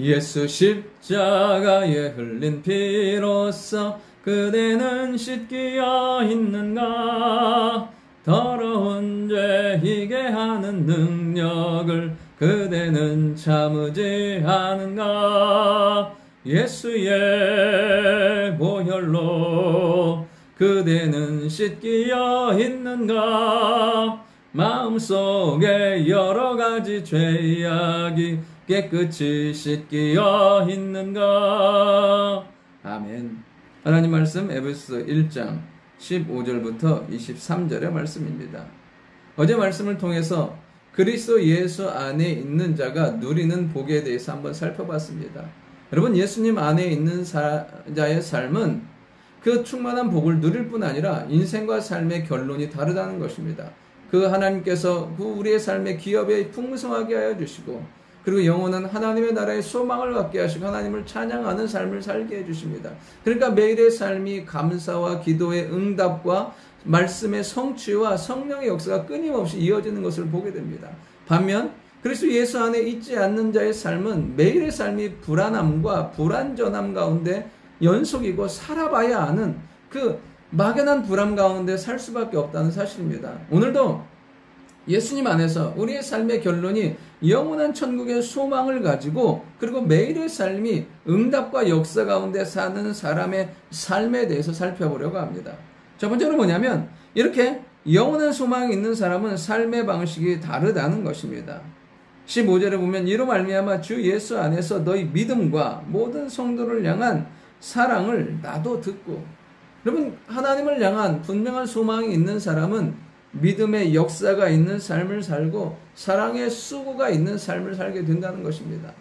예수 십자가에 흘린 피로써 그대는 씻기어 있는가? 더러운 죄 희게 하는 능력을 그대는 참으지 않은가? 예수의 보혈로 그대는 씻기어 있는가? 마음속에 여러 가지 죄악이 깨끗이 씻기어 있는가? 아멘. 하나님 말씀 에베소서 1장 15절부터 23절의 말씀입니다. 어제 말씀을 통해서 그리스도 예수 안에 있는 자가 누리는 복에 대해서 한번 살펴봤습니다. 여러분, 예수님 안에 있는 자의 삶은 그 충만한 복을 누릴 뿐 아니라 인생과 삶의 결론이 다르다는 것입니다. 그 하나님께서 그 우리의 삶의 기업에 풍성하게 하여 주시고, 그리고 영혼은 하나님의 나라의 소망을 갖게 하시고 하나님을 찬양하는 삶을 살게 해주십니다. 그러니까 매일의 삶이 감사와 기도의 응답과 말씀의 성취와 성령의 역사가 끊임없이 이어지는 것을 보게 됩니다. 반면 그리스도 예수 안에 있지 않는 자의 삶은 매일의 삶이 불안함과 불안전함 가운데 연속이고 살아봐야 아는 그 막연한 불안 가운데 살 수밖에 없다는 사실입니다. 오늘도 예수님 안에서 우리의 삶의 결론이 영원한 천국의 소망을 가지고, 그리고 매일의 삶이 응답과 역사 가운데 사는 사람의 삶에 대해서 살펴보려고 합니다. 첫 번째로 뭐냐면, 이렇게 영원한 소망이 있는 사람은 삶의 방식이 다르다는 것입니다. 15절에 보면 이로 말미암아 주 예수 안에서 너희 믿음과 모든 성도를 향한 사랑을 나도 듣고. 여러분, 하나님을 향한 분명한 소망이 있는 사람은 믿음의 역사가 있는 삶을 살고 사랑의 수고가 있는 삶을 살게 된다는 것입니다.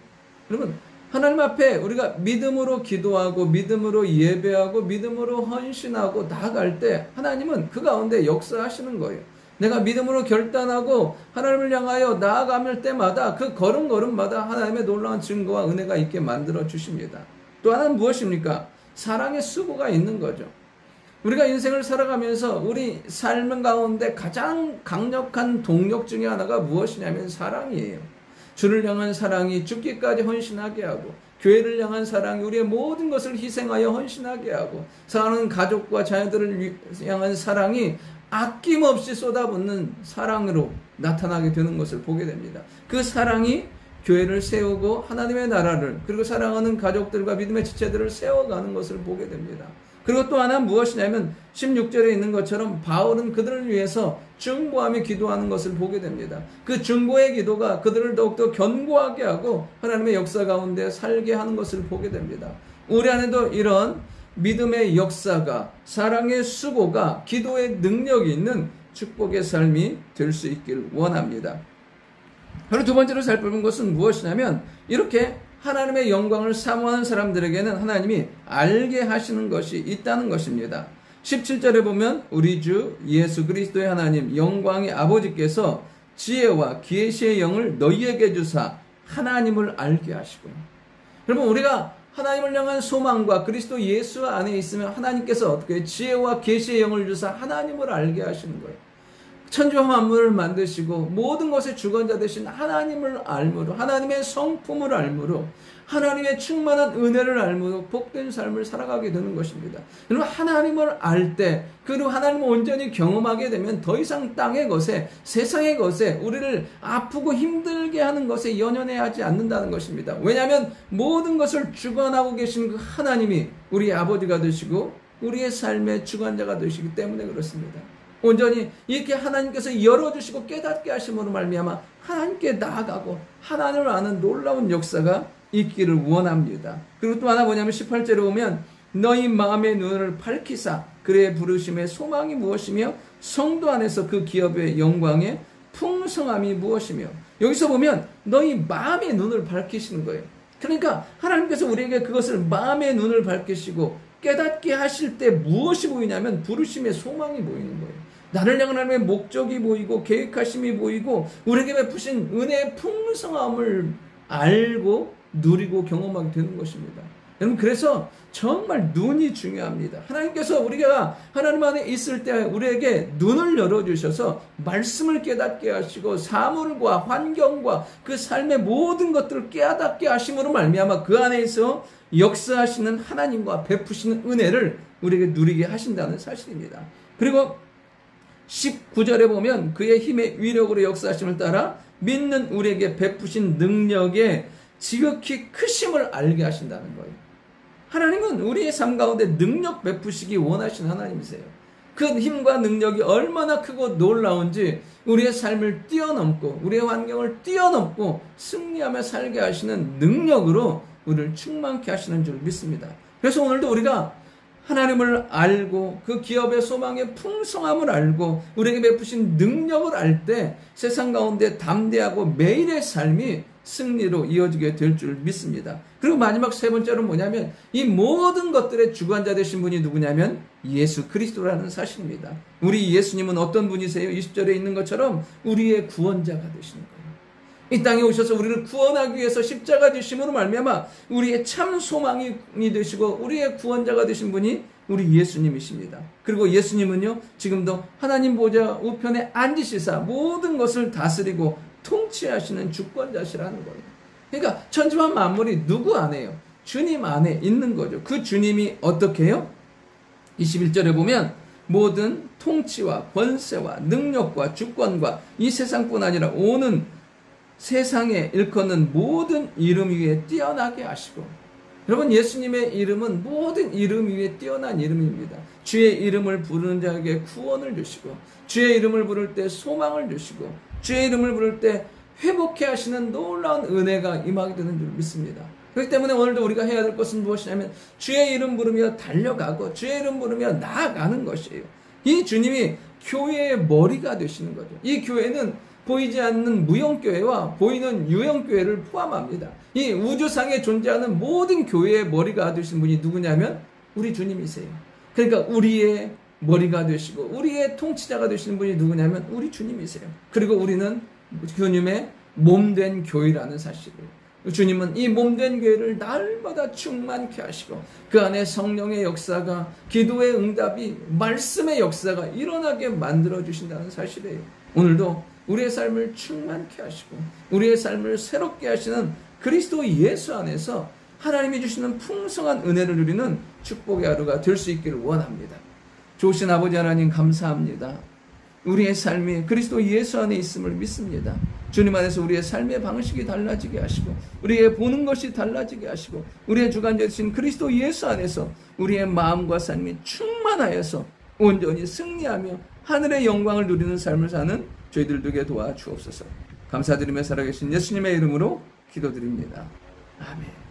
여러분, 하나님 앞에 우리가 믿음으로 기도하고 믿음으로 예배하고 믿음으로 헌신하고 나아갈 때 하나님은 그 가운데 역사하시는 거예요. 내가 믿음으로 결단하고 하나님을 향하여 나아가면 때마다 그 걸음걸음마다 하나님의 놀라운 증거와 은혜가 있게 만들어 주십니다. 또 하나는 무엇입니까? 사랑의 수고가 있는 거죠. 우리가 인생을 살아가면서 우리 삶 가운데 가장 강력한 동력 중에 하나가 무엇이냐면 사랑이에요. 주를 향한 사랑이 죽기까지 헌신하게 하고, 교회를 향한 사랑이 우리의 모든 것을 희생하여 헌신하게 하고, 사랑하는 가족과 자녀들을 향한 사랑이 아낌없이 쏟아붓는 사랑으로 나타나게 되는 것을 보게 됩니다. 그 사랑이 교회를 세우고 하나님의 나라를, 그리고 사랑하는 가족들과 믿음의 지체들을 세워가는 것을 보게 됩니다. 그리고 또 하나 무엇이냐면 16절에 있는 것처럼 바울은 그들을 위해서 중보하며 기도하는 것을 보게 됩니다. 그 중보의 기도가 그들을 더욱더 견고하게 하고 하나님의 역사 가운데 살게 하는 것을 보게 됩니다. 우리 안에도 이런 믿음의 역사가, 사랑의 수고가, 기도의 능력이 있는 축복의 삶이 될 수 있길 원합니다. 그리고 두 번째로 살펴본 것은 무엇이냐면, 이렇게 하나님의 영광을 사모하는 사람들에게는 하나님이 알게 하시는 것이 있다는 것입니다. 17절에 보면 우리 주 예수 그리스도의 하나님 영광의 아버지께서 지혜와 계시의 영을 너희에게 주사 하나님을 알게 하시고. 여러분, 우리가 하나님을 향한 소망과 그리스도 예수 안에 있으면 하나님께서 어떻게 지혜와 계시의 영을 주사 하나님을 알게 하시는 거예요. 천지와 만물을 만드시고 모든 것의 주관자 되신 하나님을 알므로, 하나님의 성품을 알므로, 하나님의 충만한 은혜를 알므로 복된 삶을 살아가게 되는 것입니다. 여러분, 하나님을 알 때, 그리고 하나님을 온전히 경험하게 되면 더 이상 땅의 것에, 세상의 것에, 우리를 아프고 힘들게 하는 것에 연연해하지 않는다는 것입니다. 왜냐하면 모든 것을 주관하고 계신 그 하나님이 우리의 아버지가 되시고 우리의 삶의 주관자가 되시기 때문에 그렇습니다. 온전히 이렇게 하나님께서 열어주시고 깨닫게 하심으로 말미암아 하나님께 나아가고 하나님을 아는 놀라운 역사가 있기를 원합니다. 그리고 또 하나 뭐냐면 18절에 보면 너희 마음의 눈을 밝히사 그의 부르심의 소망이 무엇이며 성도 안에서 그 기업의 영광의 풍성함이 무엇이며, 여기서 보면 너희 마음의 눈을 밝히시는 거예요. 그러니까 하나님께서 우리에게 그것을 마음의 눈을 밝히시고 깨닫게 하실 때 무엇이 보이냐면 부르심의 소망이 보이는 거예요. 나를 향한 하나님의 목적이 보이고 계획하심이 보이고 우리에게 베푸신 은혜의 풍성함을 알고 누리고 경험하게 되는 것입니다. 여러분, 그래서 정말 눈이 중요합니다. 하나님께서 우리가 하나님 안에 있을 때 우리에게 눈을 열어주셔서 말씀을 깨닫게 하시고 사물과 환경과 그 삶의 모든 것들을 깨닫게 하심으로 말미암아 그 안에서 역사하시는 하나님과 베푸시는 은혜를 우리에게 누리게 하신다는 사실입니다. 그리고 19절에 보면 그의 힘의 위력으로 역사하심을 따라 믿는 우리에게 베푸신 능력의 지극히 크심을 알게 하신다는 거예요. 하나님은 우리의 삶 가운데 능력 베푸시기 원하시는 하나님이세요. 그 힘과 능력이 얼마나 크고 놀라운지 우리의 삶을 뛰어넘고 우리의 환경을 뛰어넘고 승리하며 살게 하시는 능력으로 우리를 충만케 하시는 줄 믿습니다. 그래서 오늘도 우리가 하나님을 알고 그 기업의 소망의 풍성함을 알고 우리에게 베푸신 능력을 알 때 세상 가운데 담대하고 매일의 삶이 승리로 이어지게 될 줄 믿습니다. 그리고 마지막 세 번째로 뭐냐면 이 모든 것들의 주관자 되신 분이 누구냐면 예수 그리스도라는 사실입니다. 우리 예수님은 어떤 분이세요? 20절에 있는 것처럼 우리의 구원자가 되시는 거예요. 이 땅에 오셔서 우리를 구원하기 위해서 십자가 지심으로 말미암아 우리의 참 소망이 되시고 우리의 구원자가 되신 분이 우리 예수님이십니다. 그리고 예수님은요 지금도 하나님 보좌 우편에 앉으시사 모든 것을 다스리고 통치하시는 주권자시라는 거예요. 그러니까 천지만 만물이 누구 안에요? 주님 안에 있는 거죠. 그 주님이 어떻게 해요? 21절에 보면 모든 통치와 권세와 능력과 주권과 이 세상뿐 아니라 오는 세상에 일컫는 모든 이름 위에 뛰어나게 하시고, 여러분 예수님의 이름은 모든 이름 위에 뛰어난 이름입니다. 주의 이름을 부르는 자에게 구원을 주시고 주의 이름을 부를 때 소망을 주시고 주의 이름을 부를 때 회복해 하시는 놀라운 은혜가 임하게 되는 줄 믿습니다. 그렇기 때문에 오늘도 우리가 해야 될 것은 무엇이냐면 주의 이름 부르며 달려가고 주의 이름 부르며 나아가는 것이에요. 이 주님이 교회의 머리가 되시는 거죠. 이 교회는 보이지 않는 무형교회와 보이는 유형교회를 포함합니다. 이 우주상에 존재하는 모든 교회의 머리가 되신 분이 누구냐면 우리 주님이세요. 그러니까 우리의 머리가 되시고 우리의 통치자가 되시는 분이 누구냐면 우리 주님이세요. 그리고 우리는 주님의 몸된 교회라는 사실이에요. 주님은 이 몸된 교회를 날마다 충만케 하시고 그 안에 성령의 역사가, 기도의 응답이, 말씀의 역사가 일어나게 만들어 주신다는 사실이에요. 오늘도 우리의 삶을 충만케 하시고 우리의 삶을 새롭게 하시는 그리스도 예수 안에서 하나님이 주시는 풍성한 은혜를 누리는 축복의 하루가 될 수 있기를 원합니다. 좋으신 아버지 하나님 감사합니다. 우리의 삶이 그리스도 예수 안에 있음을 믿습니다. 주님 안에서 우리의 삶의 방식이 달라지게 하시고 우리의 보는 것이 달라지게 하시고 우리의 주관자 되신 그리스도 예수 안에서 우리의 마음과 삶이 충만하여서 온전히 승리하며 하늘의 영광을 누리는 삶을 사는 저희들 되게 도와주옵소서. 감사드리며 살아계신 예수님의 이름으로 기도드립니다. 아멘.